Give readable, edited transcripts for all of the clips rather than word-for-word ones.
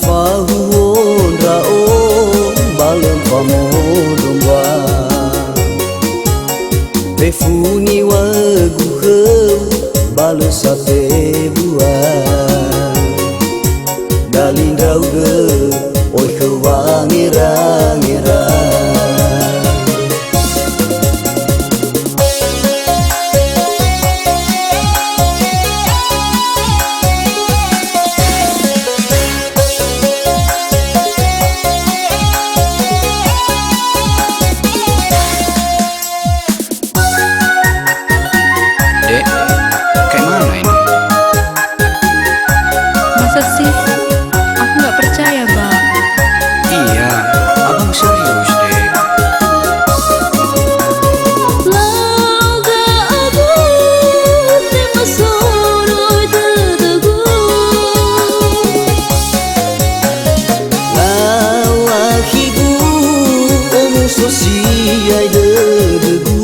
Nafahuon raon balem pamodomba Befuni waguheu bale sate buah Dalindrau ge oi kewangira-ngira Masa sih? Aku nggak percaya, Bang. Iya, abang serius deh. Lawahigu omu sosiai dedegu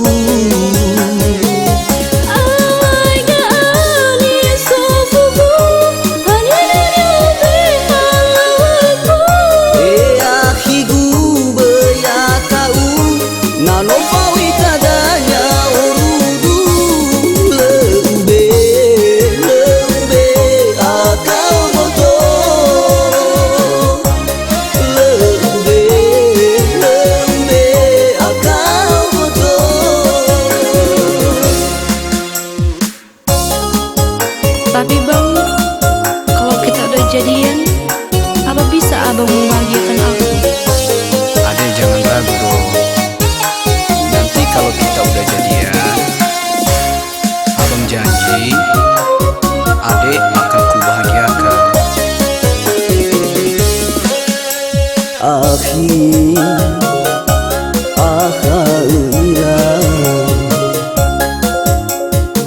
Tapi Bang, kalau kita udah jadian, apa bisa Abang membahagiakan aku? Adek jangan ragu dong. Nanti kalau kita udah jadian, abang janji adek akan kubahagiakan.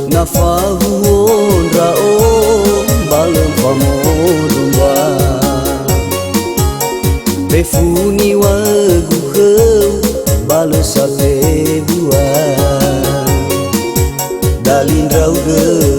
Nafahuon raon balem pamodomba Befuni waguheu bale sate buah Dalindrau ge